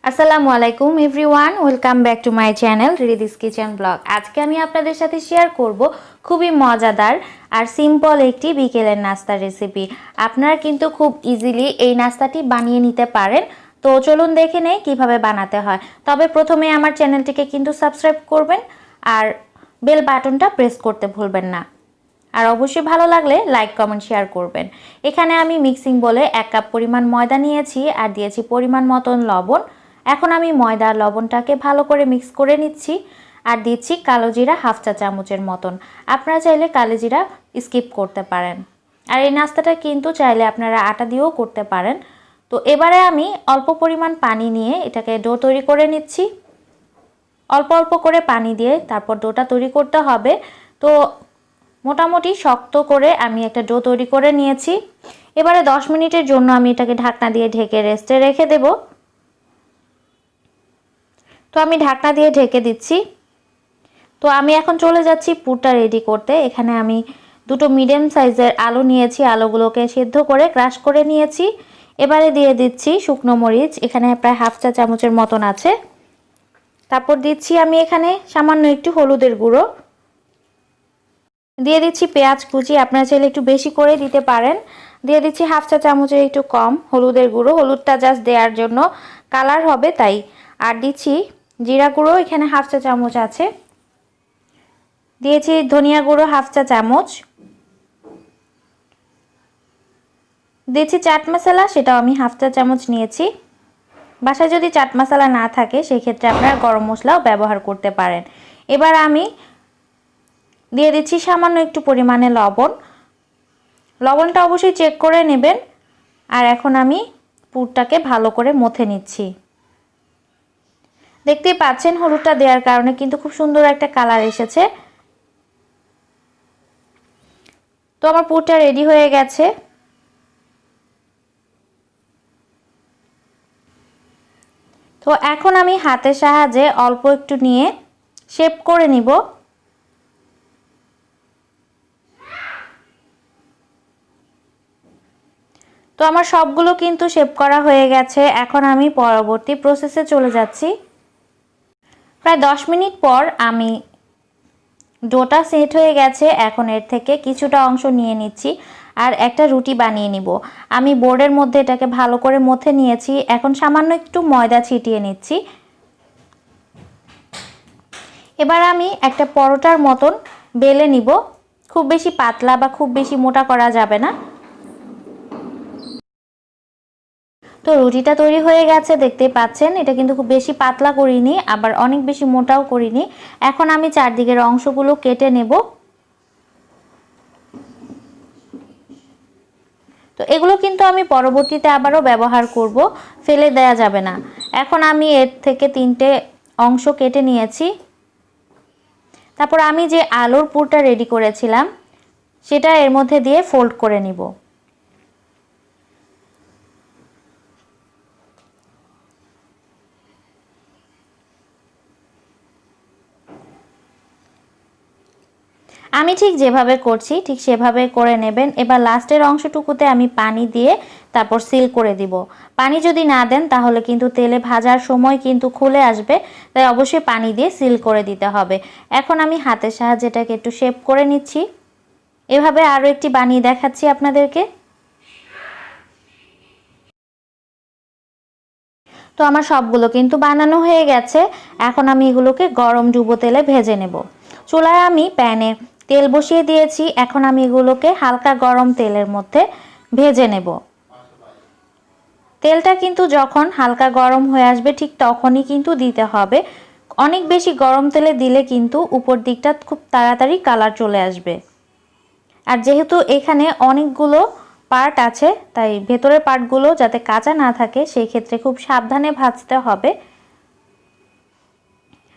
আসসালামু আলাইকুম everyone, welcome back to my channel Hridis kitchen blog. আজকে আমি আপনাদের সাথে শেয়ার করব খুবই মজাদার আর সিম্পল একটি বিকেলের নাস্তার রেসিপি। আপনারা কিন্তু খুব ইজিলি এই নাস্তাটি বানিয়ে নিতে পারেন। তো চলুন দেখে নেই কিভাবে বানাতে হয়। তবে প্রথমে আমার চ্যানেলটিকে কিন্তু সাবস্ক্রাইব করবেন আর বেল বাটনটা প্রেস করতে ভুলবেন না। আর অবশ্যই ভালো লাগলে লাইক কমেন্ট শেয়ার করবেন। এখানে আমি মিক্সিং বলে 1 কাপ পরিমাণ ময়দা নিয়েছি আর দিয়েছি পরিমাণ মতন লবণ। এখন আমি ময়দা লবণটাকে ভালো করে মিক্স করে নিচ্ছি আর দিচ্ছি কালো জিরা হাফ চা চামচের মতন। আপনারা চাইলে কালো জিরা স্কিপ করতে পারেন। আর এই নাস্তাটা কিন্তু চাইলে আপনারা আটা দিয়েও করতে পারেন। তো এবারে আমি অল্প পরিমাণ পানি নিয়ে এটাকে ডো তৈরি করে নিচ্ছি। অল্প অল্প করে পানি দিয়ে তারপর ডোটা তৈরি করতে হবে। তো মোটামুটি শক্ত করে আমি একটা ডো তৈরি করে নিয়েছি। এবারে 10 মিনিটের জন্য আমি এটাকে ঢাকনা দিয়ে ঢেকে রেস্টে রেখে দেব। তো আমি ঢাকনা দিয়ে ঢেকে দিচ্ছি। তো আমি এখন চলে যাচ্ছি পুরটা রেডি করতে। এখানে আমি দুটো মিডিয়াম সাইজের আলু নিয়েছি, আলুগুলোকে সেদ্ধ করে ক্রাশ করে নিয়েছি। এবারে দিয়ে দিচ্ছি শুকনো মরিচ, এখানে প্রায় হাফ চা চামচের মতন আছে। তারপর দিচ্ছি আমি এখানে সামান্য একটু হলুদের গুঁড়ো, দিয়ে দিচ্ছি পেঁয়াজ কুচি, আপনারা চাইলে একটু বেশি করে দিতে পারেন। দিয়ে দিচ্ছি হাফ চা চামচের একটু কম হলুদের গুঁড়ো, হলুদটা জাস্ট দেওয়ার জন্য, কালার হবে তাই। আর দিচ্ছি জিরা গুঁড়ো, এখানে হাফ চা চামচ আছে। দিয়েছি ধনিয়া গুঁড়ো হাফ চা চামচ। দিয়েছি চাট মশলা, সেটাও আমি হাফ চা চামচ নিয়েছি। বাসায় যদি চাট মশলা না থাকে সেক্ষেত্রে আপনারা গরম মশলাও ব্যবহার করতে পারেন। এবার আমি দিয়ে দিচ্ছি সামান্য একটু পরিমাণে লবণ। লবণটা অবশ্যই চেক করে নেবেন। আর এখন আমি পুরটাকে ভালো করে মথে নিচ্ছি। দেখতেই পাচ্ছেন হলুদটা দেওয়ার কারণে কিন্তু খুব সুন্দর একটা কালার এসেছে। তো আমার পুরটা রেডি হয়ে গেছে। তো এখন আমি হাতের সাহায্যে অল্প একটু নিয়ে শেপ করে নিব। তো আমার সবগুলো কিন্তু শেপ করা হয়ে গেছে। এখন আমি পরবর্তী প্রসেসে চলে যাচ্ছি। প্রায় 10 মিনিট পর আমি ডোটা সেট হয়ে গেছে। এখন এর থেকে কিছুটা অংশ নিয়ে নিচ্ছি আর একটা রুটি বানিয়ে নিব। আমি বোর্ডের মধ্যে এটাকে ভালো করে মথে নিয়েছি। এখন সামান্য একটু ময়দা ছিটিয়ে নিচ্ছি। এবার আমি একটা পরোটার মতন বেলে নিব। খুব বেশি পাতলা বা খুব বেশি মোটা করা যাবে না। তো রুটিটা তৈরি হয়ে গেছে, দেখতেই পাচ্ছেন। এটা কিন্তু খুব বেশি পাতলা করিনি, আবার অনেক বেশি মোটাও করিনি। এখন আমি চারদিকের অংশগুলো কেটে নেব। তো এগুলো কিন্তু আমি পরবর্তীতে আবারও ব্যবহার করব, ফেলে দেয়া যাবে না। এখন আমি এর থেকে 3টে অংশ কেটে নিয়েছি। তারপর আমি যে আলুর পুরটা রেডি করেছিলাম সেটা এর মধ্যে দিয়ে ফোল্ড করে নিব। আমি ঠিক যেভাবে করছি ঠিক সেভাবে করে নেবেন। এবার লাস্টের অংশটুকুতে আমি পানি দিয়ে তারপর সিল করে দিব। পানি যদি না দেন তাহলে কিন্তু তেলে ভাজার সময় কিন্তু খুলে আসবে, তাই অবশ্যই পানি দিয়ে সিল করে দিতে হবে। এখন আমি হাতের সাহায্যে এটাকে একটু শেপ করে নিচ্ছি। এভাবে আরও একটি বানিয়ে দেখাচ্ছি আপনাদেরকে। তো আমার সবগুলো কিন্তু বানানো হয়ে গেছে। এখন আমি এগুলোকে গরম ডুবো তেলে ভেজে নেব। চুলায় আমি প্যানে তেল বসিয়ে দিয়েছি। এখন আমি এগুলোকে হালকা গরম তেলের মধ্যে ভেজে নেব। তেলটা কিন্তু যখন হালকা গরম হয়ে আসবে ঠিক তখনই কিন্তু দিতে হবে। অনেক বেশি গরম তেলে দিলে কিন্তু উপর দিকটা খুব তাড়াতাড়ি কালার চলে আসবে। আর যেহেতু এখানে অনেকগুলো পার্ট আছে তাই ভেতরের পার্টগুলো যাতে কাঁচা না থাকে সেই ক্ষেত্রে খুব সাবধানে ভাজতে হবে।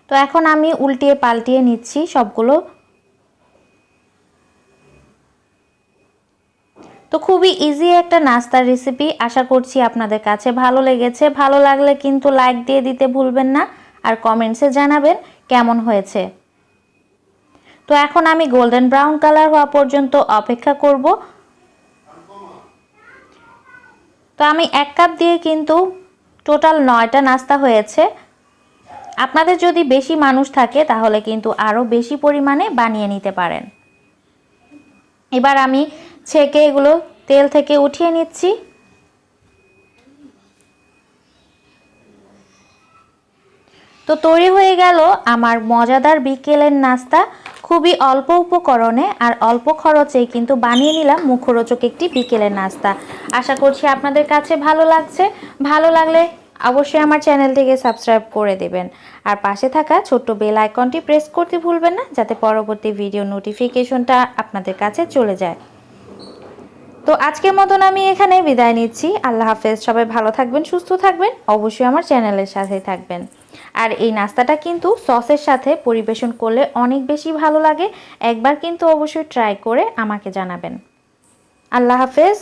তো এখন আমি উল্টিয়ে পাল্টিয়ে নিচ্ছি সবগুলো। তো খুবই ইজি একটা নাস্তার রেসিপি, আশা করছি আপনাদের কাছে ভালো লেগেছে। ভালো লাগলে কিন্তু লাইক দিয়ে দিতে ভুলবেন না আর কমেন্টসে জানাবেন কেমন হয়েছে। তো এখন আমি গোল্ডেন ব্রাউন কালার হওয়া পর্যন্ত অপেক্ষা করব। তো আমি 1 কাপ দিয়ে কিন্তু টোটাল 9টা নাস্তা হয়েছে। আপনাদের যদি বেশি মানুষ থাকে তাহলে কিন্তু আরও বেশি পরিমাণে বানিয়ে নিতে পারেন। এবার আমি ছেঁকে এগুলো তেল থেকে উঠিয়ে নিচ্ছি। তো তৈরি হয়ে গেল আমার মজাদার বিকেলের নাস্তা। খুবই অল্প উপকরণে আর অল্প খরচেই কিন্তু বানিয়ে নিলাম মুখরোচক একটি বিকেলের নাস্তা। আশা করছি আপনাদের কাছে ভালো লাগছে। ভালো লাগলে অবশ্যই আমার চ্যানেলটিকে সাবস্ক্রাইব করে দেবেন আর পাশে থাকা ছোট্ট বেল আইকনটি প্রেস করতে ভুলবেন না, যাতে পরবর্তী ভিডিও নোটিফিকেশনটা আপনাদের কাছে চলে যায়। তো আজকের মতন আমি এখানে বিদায় নিচ্ছি। আল্লাহ হাফেজ। সবাই ভালো থাকবেন, সুস্থ থাকবেন, অবশ্যই আমার চ্যানেলের সাথেই থাকবেন। আর এই নাস্তাটা কিন্তু সসের সাথে পরিবেশন করলে অনেক বেশি ভালো লাগে। একবার কিন্তু অবশ্যই ট্রাই করে আমাকে জানাবেন। আল্লাহ হাফেজ।